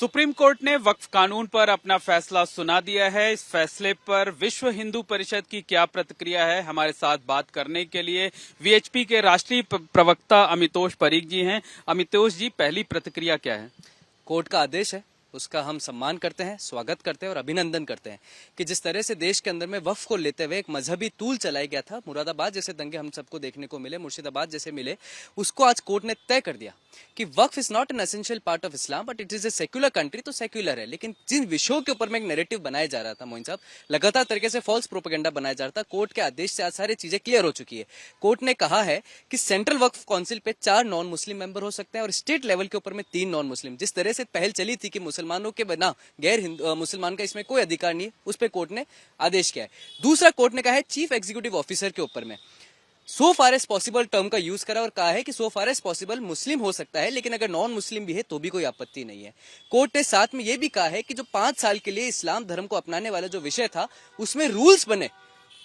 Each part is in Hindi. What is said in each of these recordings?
सुप्रीम कोर्ट ने वक्फ कानून पर अपना फैसला सुना दिया है। इस फैसले पर विश्व हिंदू परिषद की क्या प्रतिक्रिया है, हमारे साथ बात करने के लिए वीएचपी के राष्ट्रीय प्रवक्ता अमितोष परीख जी हैं। अमितोष जी, पहली प्रतिक्रिया क्या है? कोर्ट का आदेश है, उसका हम सम्मान करते हैं, स्वागत करते हैं और अभिनंदन करते हैं कि जिस तरह से देश के अंदर में वक्फ को लेते हुए एक मजहबी तूल चलाया गया था, मुरादाबाद जैसे दंगे हम सबको देखने को मिले, मुर्शिदाबाद जैसे मिले, उसको आज कोर्ट ने तय कर दिया कि waqf is not an essential part of Islam but it is a secular country. तो सेक्युलर है, लेकिन जिन विषयों के ऊपर में एक नैरेटिव बनाया जा रहा था मोइन साहब, लगातार तरीके से फॉल्स प्रोपेगेंडा बनाया जा रहा था, कोर्ट के आदेश से आज सारी चीजें क्लियर हो चुकी है। कोर्ट ने कहा है कि सेंट्रल वक्फ काउंसिल पे 4 नॉन मुस्लिम मेंबर हो सकते हैं और स्टेट लेवल के ऊपर में 3 नॉन मुस्लिम। जिस तरह से पहल चली थी कि मुसलमानों के बिना गैर मुसलमान का इसमें कोई अधिकार नहीं है, उस पर कोर्ट ने आदेश किया है। दूसरा, कोर्ट ने कहा है चीफ एग्जीक्यूटिव ऑफिसर के ऊपर में सो फार एज पॉसिबल टर्म का यूज करा और कहा है कि सो फार एज पॉसिबल मुस्लिम हो सकता है, लेकिन अगर नॉन मुस्लिम भी है तो भी कोई आपत्ति नहीं है। कोर्ट ने साथ में यह भी कहा है कि जो 5 साल के लिए इस्लाम धर्म को अपनाने वाला जो विषय था उसमें रूल्स बने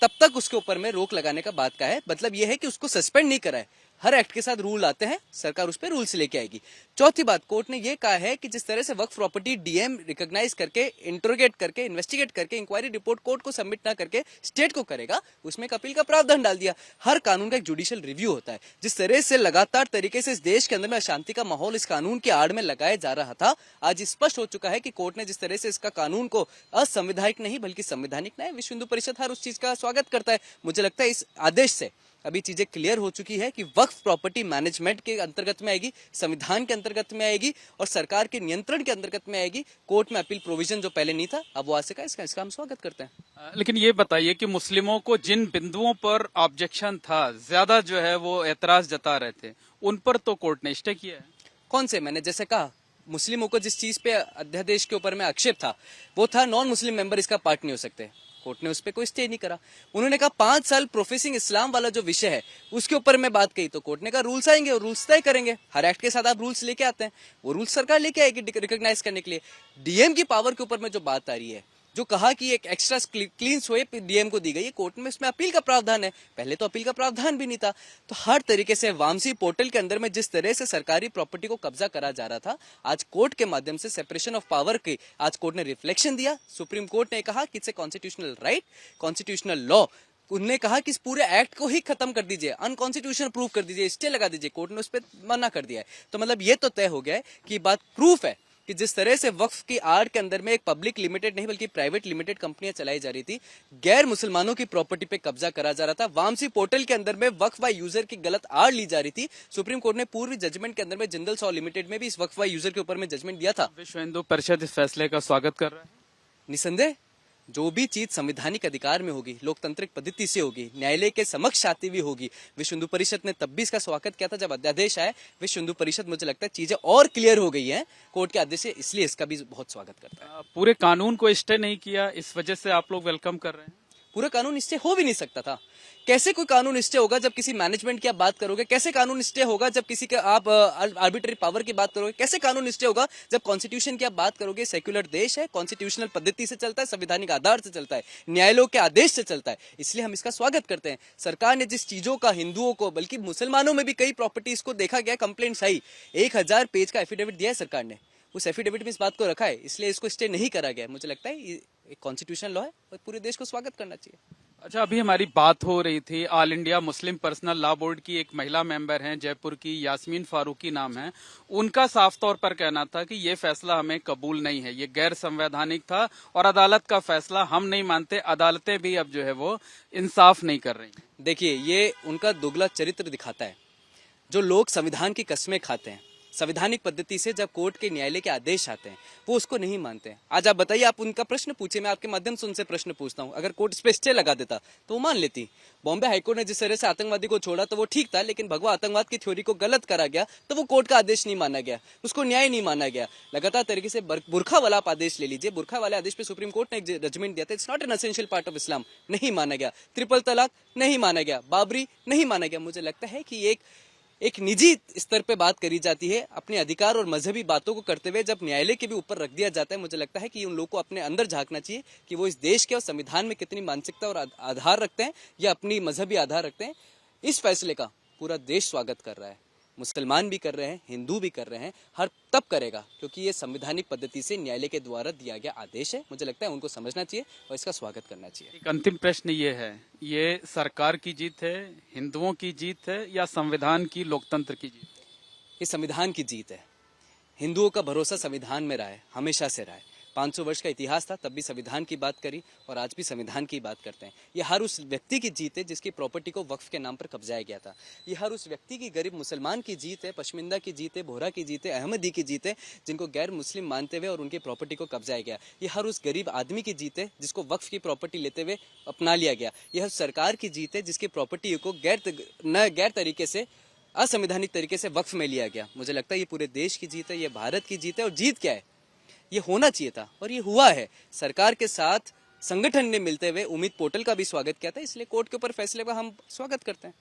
तब तक उसके ऊपर में रोक लगाने का बात का है। मतलब यह है कि उसको सस्पेंड नहीं करा है, हर एक्ट के साथ रूल आते हैं, सरकार उस पर रूल्स लेके आएगी। चौथी बात, कोर्ट ने यह कहा है कि जिस तरह से वक्फ प्रॉपर्टी डीएम रिकॉग्नाइज करके, इंटरोगेट करके, इन्वेस्टिगेट करके, इंक्वायरी रिपोर्ट कोर्ट को सबमिट ना करके स्टेट को करेगा, उसमें एक अपील का प्रावधान डाल दिया। हर कानून का एक जुडिशियल रिव्यू होता है। जिस तरह से लगातार तरीके से इस देश के अंदर में अशांति का माहौल इस कानून की आड़ में लगाया जा रहा था, आज स्पष्ट हो चुका है कि कोर्ट ने जिस तरह से इसका कानून को असंवैधानिक नहीं बल्कि संवैधानिक नहीं, विश्व हिंदू परिषद हर उस चीज का स्वागत करता है। मुझे लगता है इस आदेश से अभी चीजें क्लियर हो चुकी है कि वक्फ प्रॉपर्टी मैनेजमेंट के अंतर्गत में आएगी, संविधान के अंतर्गत में आएगी और सरकार के नियंत्रण के अंतर्गत में आएगी। कोर्ट में अपील प्रोविजन जो पहले नहीं था, अब वो आ सका, इसका हम स्वागत करते हैं। लेकिन ये बताइए कि मुस्लिमों को जिन बिंदुओं पर ऑब्जेक्शन था, ज्यादा जो है वो एतराज जता रहे थे, उन पर तो कोर्ट ने स्टे किया है। कौन से? मैंने जैसे कहा, मुस्लिमों को जिस चीज पे अध्यादेश के ऊपर में आक्षेप था वो था नॉन मुस्लिम मेंबर इसका पार्ट नहीं हो सकते। कोर्ट ने उस पर कोई स्टे नहीं करा। उन्होंने कहा 5 साल प्रोफेसिंग इस्लाम वाला जो विषय है उसके ऊपर मैं बात कही तो कोर्ट ने कहा रूल्स आएंगे और रूल्स तय करेंगे। हर एक्ट के साथ आप रूल्स लेके आते हैं, वो रूल्स सरकार लेके आएगी रिकॉग्नाइज करने के लिए। डीएम की पावर के ऊपर में जो बात आ रही है, जो कहा कि एक एक्स्ट्रा क्लीन स्वेप डीएम को दी गई है, कोर्ट में इसमें अपील का प्रावधान है। पहले तो अपील का प्रावधान भी नहीं था। तो हर तरीके से वामसी पोर्टल के अंदर में जिस तरह से सरकारी प्रॉपर्टी को कब्जा करा जा रहा था, आज कोर्ट के माध्यम से सेपरेशन ऑफ पावर के आज कोर्ट ने रिफ्लेक्शन दिया। सुप्रीम कोर्ट ने कहा कि it's a constitutional right, constitutional law. उन्होंने कहा कि इस पूरे एक्ट को ही खत्म कर दीजिए, अनकॉन्स्टिट्यूशनल प्रूफ कर दीजिए, स्टे लगा दीजिए। कोर्ट ने उस पर मना कर दिया है। तो मतलब ये तो तय हो गया है कि बात प्रूफ है कि जिस तरह से वक्फ की आड़ के अंदर में एक पब्लिक लिमिटेड नहीं बल्कि प्राइवेट लिमिटेड कंपनियां चलाई जा रही थी, गैर मुसलमानों की प्रॉपर्टी पे कब्जा करा जा रहा था, वामसी पोर्टल के अंदर में वक्फ बाय यूजर की गलत आड़ ली जा रही थी। सुप्रीम कोर्ट ने पूर्व जजमेंट के अंदर में जिंदल सॉ लिमिटेड में भी इस वक्फ बाय यूजर के ऊपर में जजमेंट दिया था। विश्व हिंदू परिषद इस फैसले का स्वागत कर रहा है। निसंदेह जो भी चीज संवैधानिक अधिकार में होगी, लोकतांत्रिक पद्धति से होगी, न्यायालय के समक्ष आती हुई होगी, विश्व हिंदू परिषद ने तब भी इसका स्वागत किया था जब अध्यादेश आया। विश्व हिंदू परिषद, मुझे लगता है चीजें और क्लियर हो गई हैं कोर्ट के आदेश से, इसलिए इसका भी बहुत स्वागत करता है। पूरे कानून को स्टे नहीं किया, इस वजह से आप लोग वेलकम कर रहे हैं। पूरा कानून स्टे हो भी नहीं सकता था। कैसे कोई कानून स्टे होगा जब किसी मैनेजमेंट की आप बात करोगे? कैसे कानून स्टे होगा जब किसी के आप आर्बिट्ररी पावर की बात करोगे? कैसे कानून स्टे होगा जब कॉन्स्टिट्यूशन की आप बात करोगे? सेक्युलर देश है, कॉन्स्टिट्यूशनल पद्धति से चलता है, संवैधानिक आधार से चलता है, न्यायालयों के आदेश से चलता है, इसलिए हम इसका स्वागत करते हैं। सरकार ने जिस चीजों का हिंदुओं को, बल्कि मुसलमानों में भी कई प्रॉपर्टीज को देखा गया, कंप्लेंट्स आई, 1000 पेज का एफिडेविट दिया है सरकार ने, उस एफिडेविट में इस बात को रखा है, इसलिए इसको स्टे नहीं करा गया। मुझे लगता है एक कॉन्स्टिट्यूशनल लॉ है और पूरे देश को स्वागत करना चाहिए। अच्छा, अभी हमारी बात हो रही थी, all India Muslim personal law board की एक महिला मेंबर हैं, जयपुर की यास्मीन फारूकी नाम है। उनका साफ तौर पर कहना था कि ये फैसला हमें कबूल नहीं है, ये गैर संवैधानिक था और अदालत का फैसला हम नहीं मानते। अदालतें भी अब जो है वो इंसाफ नहीं कर रही। देखिए, ये उनका दुगला चरित्र दिखाता है। जो लोग संविधान की कस्में खाते हैं, संवैधानिक पद्धति से जब कोर्ट के न्यायालय के आदेश आते हैं वो उसको नहीं मानते हैं। आज आप बताइए, आप उनका प्रश्न पूछिए, मैं आपके माध्यम से उनसे प्रश्न पूछता हूं, अगर कोर्ट इस पे स्टे लगा देता तो वो मान लेती। बॉम्बे हाईकोर्ट ने जिस तरह से आतंकवादी को छोड़ा तो वो ठीक था, लेकिन भगवा आतंकवाद की थ्योरी को गलत करा गया तो वो कोर्ट का आदेश नहीं माना गया, उसको न्याय नहीं माना गया। लगातार तरीके से बुरखा वाला आप आदेश ले लीजिए, बुरखा वाले आदेश पे सुप्रीम कोर्ट ने एक जजमेंट दिया था, it's not an essential part of इस्लाम, नहीं माना गया। ट्रिपल तलाक नहीं माना गया, बाबरी नहीं माना गया। मुझे लगता है कि एक निजी स्तर पे बात करी जाती है, अपने अधिकार और मजहबी बातों को करते हुए जब न्यायालय के भी ऊपर रख दिया जाता है, मुझे लगता है कि उन लोगों को अपने अंदर झांकना चाहिए कि वो इस देश के और संविधान में कितनी मानसिकता और आधार रखते हैं या अपनी मजहबी आधार रखते हैं। इस फैसले का पूरा देश स्वागत कर रहा है। मुसलमान भी कर रहे हैं, हिंदू भी कर रहे हैं, हर तब करेगा क्योंकि ये संवैधानिक पद्धति से न्यायालय के द्वारा दिया गया आदेश है। मुझे लगता है उनको समझना चाहिए और इसका स्वागत करना चाहिए। एक अंतिम प्रश्न ये है, ये सरकार की जीत है, हिंदुओं की जीत है या संविधान की, लोकतंत्र की जीत? ये संविधान की जीत है। हिंदुओं का भरोसा संविधान में रहा है, हमेशा से रहा है। 500 वर्ष का इतिहास था, तब भी संविधान की बात करी और आज भी संविधान की बात करते हैं। ये हर उस व्यक्ति की जीत है जिसकी प्रॉपर्टी को वक्फ के नाम पर कब्जाया गया था। ये हर उस व्यक्ति की, गरीब मुसलमान की जीत है, पश्मिंदा की जीत है, बोहरा की जीत है, अहमदी की जीत है, जिनको गैर मुस्लिम मानते हुए और उनकी प्रॉपर्टी को कब्जाया गया। ये हर उस गरीब आदमी की जीत है जिसको वक्फ की प्रॉपर्टी लेते हुए अपना लिया गया। यह सरकार की जीत है जिसकी प्रॉपर्टी को गैर तरीके से, असंवैधानिक तरीके से वक्फ में लिया गया। मुझे लगता है ये पूरे देश की जीत है, ये भारत की जीत है। और जीत क्या है, ये होना चाहिए था और ये हुआ है। सरकार के साथ संगठन ने मिलते हुए उम्मीद पोर्टल का भी स्वागत किया था, इसलिए कोर्ट के ऊपर फैसले का हम स्वागत करते हैं।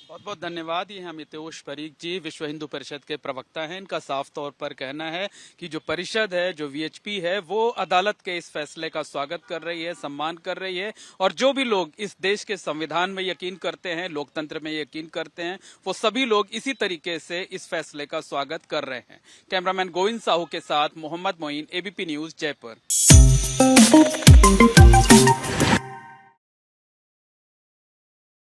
बहुत बहुत धन्यवाद। ये हैं अमितोष परीख जी, विश्व हिंदू परिषद के प्रवक्ता हैं। इनका साफ तौर पर कहना है कि जो परिषद है, जो वीएचपी है, वो अदालत के इस फैसले का स्वागत कर रही है, सम्मान कर रही है। और जो भी लोग इस देश के संविधान में यकीन करते हैं, लोकतंत्र में यकीन करते हैं, वो सभी लोग इसी तरीके से इस फैसले का स्वागत कर रहे हैं। कैमरामैन गोविंद साहू के साथ मोहम्मद मोइन, एबीपी न्यूज, जयपुर।